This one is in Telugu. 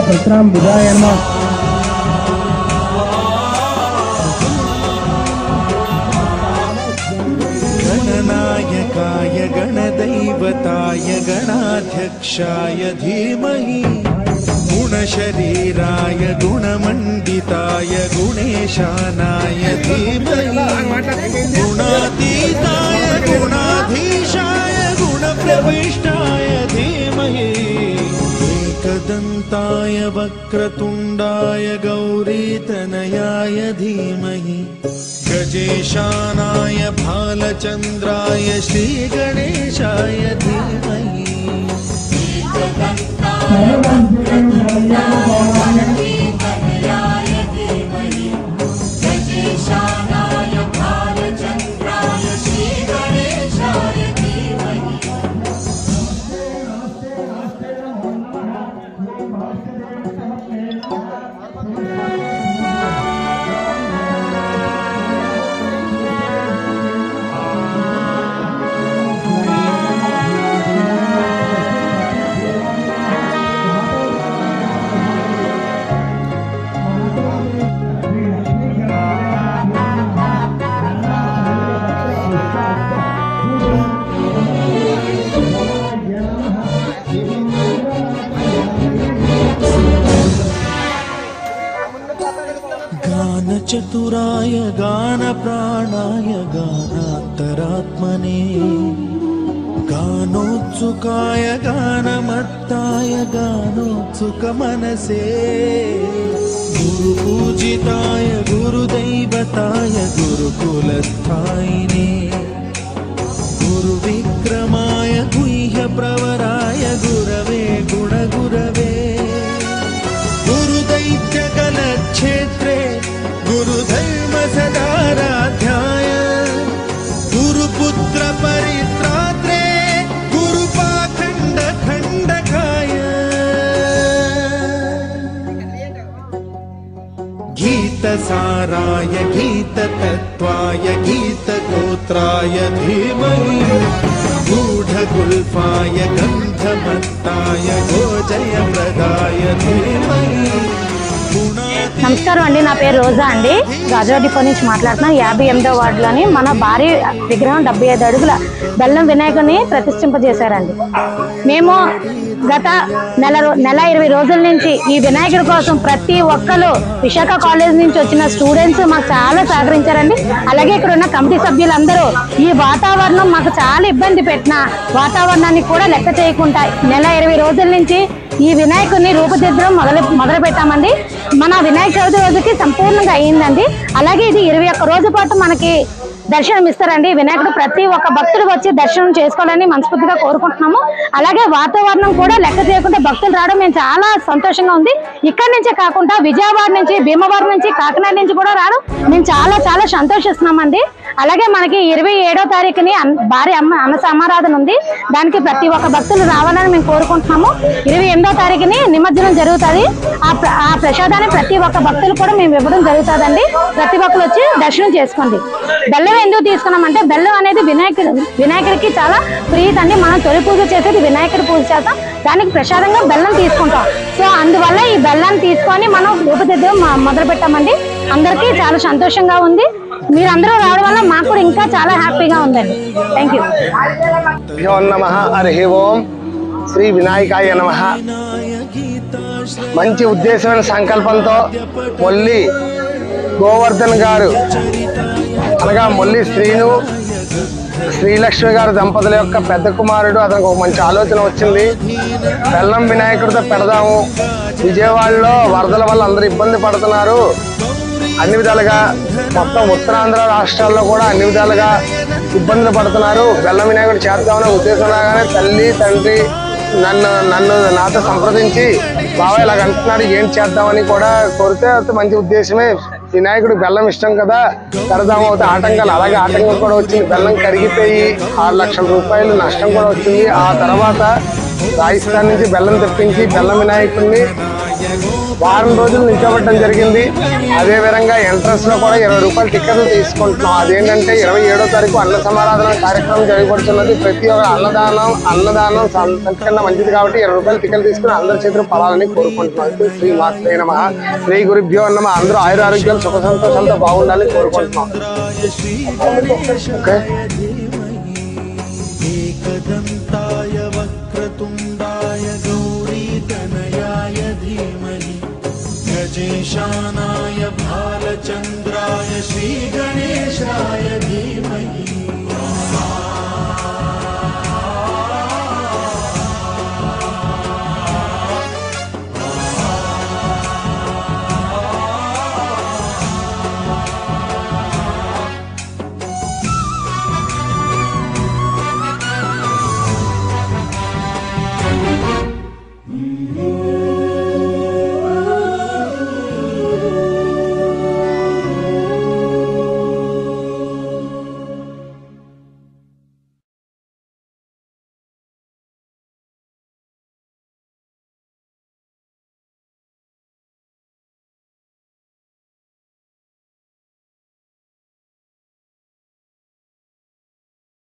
प्रत्राम बुधाय नमः। गणनायकाय गणदैवताय गणाध्यक्षाय धीमहि गुणशरीराय गुणमण्डिताय गुणेशानाय धीमहि गुणातीताय गुणाधीशाय गुणप्रविष्टाय धीमहि एकदन्ताय वक्रतुण्डाय गौरीतनयाय धीमहि गजेशानाय भालचन्द्राय श्रीगणेशाय धीमहि चतुराय गान प्राणाय गानान्तरात्मने गानोत्सुकाय गानमत्ताय गानोत्सुक मनसे गुरुपूजिताय गुरुदैवताय गुरुकुलस्थायिने गुरुविक्रमाय गुह्य प्रवराय गुरवे गुणगुरवे गुरुदैत्यकलक्षेत्रे गुरुधर्म सदाराध्याय गुरुपुत्र परित्रात्रे गुरुपाखंड खंडकाय गीतसाराय गीततत्त्वाय गीतगोत्राय धीमहि गूढगुल्फाय गन्धमत्ताय गोजयप्रदाय धीमहि। నమస్కారం అండి, నా పేరు రోజా అండి. రాజాడిపో నుంచి మాట్లాడుతున్నాను. 58వ వార్డులోని మన భారీ విగ్రహం 75 అడుగుల బెల్లం వినాయకుడిని ప్రతిష్ఠింపజేశారండి. మేము గత నెల 20 రోజుల నుంచి ఈ వినాయకుడి కోసం ప్రతి ఒక్కరు విశాఖ కాలేజ్ నుంచి వచ్చిన స్టూడెంట్స్ మాకు చాలా సహకరించారండి. అలాగే ఇక్కడ ఉన్న కమిటీ సభ్యులందరూ ఈ వాతావరణం మాకు చాలా ఇబ్బంది పెట్టిన వాతావరణాన్ని కూడా లెక్క చేయకుండా నెల 20 రోజుల నుంచి ఈ వినాయకుడిని రూపుదిద్దడం మొదలు పెట్టామండి. మన వినాయక చవితి రోజుకి సంపూర్ణంగా అయ్యిందండి. అలాగే ఇది 21 రోజు పాటు మనకి దర్శనం ఇస్తారండి. వినాయకుడు ప్రతి ఒక్క భక్తుడు వచ్చి దర్శనం చేసుకోవాలని మనస్ఫూర్తిగా కోరుకుంటున్నాము. అలాగే వాతావరణం కూడా లెక్క చేయకుండా భక్తులు రావడం మేము చాలా సంతోషంగా ఉంది. ఇక్కడి నుంచే కాకుండా విజయవాడ నుంచి, భీమవరం నుంచి, కాకినాడ నుంచి కూడా రావడం మేము చాలా చాలా సంతోషిస్తున్నామండి. అలాగే మనకి 27వ తారీఖుని భారీ అన్న సమారాధన ఉంది. దానికి ప్రతి ఒక్క భక్తులు రావాలని మేము కోరుకుంటున్నాము. 28వ తారీఖుని నిమజ్జనం జరుగుతుంది. ఆ ప్రసాదాన్ని ప్రతి ఒక్క భక్తులు కూడా మేము ఇవ్వడం జరుగుతుందండి. ప్రతి ఒక్కరు వచ్చి దర్శనం చేసుకోండి. బెల్లం ఎందుకు తీసుకున్నామంటే బెల్లం అనేది వినాయకుడికి చాలా ప్రీతండి. మనం తొలి పూజ చేసేది వినాయకుడి పూజ చేస్తాం, దానికి ప్రసాదంగా బెల్లం తీసుకుంటాం. సో అందువల్ల ఈ బెల్లాన్ని తీసుకొని మనం రూపుదిద్దడం మొదలు పెట్టామండి. అందరికీ చాలా సంతోషంగా ఉంది. మీరందరూ రావడం వల్ల మాకు కూడా ఇంకా చాలా హ్యాపీగా ఉందండి. Thank you. ఓం నమః హరి ఓం శ్రీ వినాయకాయ నమః. మంచి ఉద్దేశమైన సంకల్పంతో మొల్లి గోవర్ధన్ గారు అనగా మొల్లి శ్రీలక్ష్మి గారు దంపతుల యొక్క పెద్ద కుమారుడు, అతనికి ఒక మంచి ఆలోచన వచ్చింది. బెల్లం వినాయకుడితో పెడదాము, విజయవాడలో వరదల వల్ల అందరూ ఇబ్బంది పడుతున్నారు, అన్ని విధాలుగా మొత్తం ఉత్తరాంధ్ర రాష్ట్రాల్లో కూడా అన్ని విధాలుగా ఇబ్బందులు పడుతున్నారు, బెల్లం వినాయకుడు చేద్దామనే ఉద్దేశం రాగానే తల్లి తండ్రి నాతో సంప్రదించి బాబా ఇలాగ అంటున్నాడు ఏం చేద్దామని కూడా కోరితే మంచి ఉద్దేశమే. వినాయకుడు బెల్లం ఇష్టం కదా, పెడదాం అవుతే ఆటంకాలు, అలాగే ఆటంకం కూడా వచ్చింది. బెల్లం కరిగిపోయి 6 లక్షల రూపాయలు నష్టం కూడా వచ్చింది. ఆ తర్వాత రాజస్థాన్ నుంచి బెల్లం తెప్పించి బెల్లం వినాయకుడిని వారం రోజులు నిల్చోబెట్టడం జరిగింది. అదే విధంగా ఎంట్రన్స్ లో కూడా 20 రూపాయల టికెట్లు తీసుకుంటున్నాం. అదేంటంటే 27వ తారీఖు అన్న సమారాధన కార్యక్రమం జరగబడుతున్నది. ప్రతి ఒక్క అన్నదానం సంతకన్నా మంచిది కాబట్టి 20 రూపాయల టికెట్ తీసుకుని అందరి చేతులు పడాలని కోరుకుంటున్నాం. శ్రీ మాత్రే నమః, శ్రీ గురుభ్యో నమః. అందరూ ఆయురారోగ్యాలు సుఖ సంతోషాలతో బాగుండాలని కోరుకుంటున్నాం. ఓకే. एकदन्ताय वक्रतुण्डाय गौरीतनयाय धीमहि गजेशानाय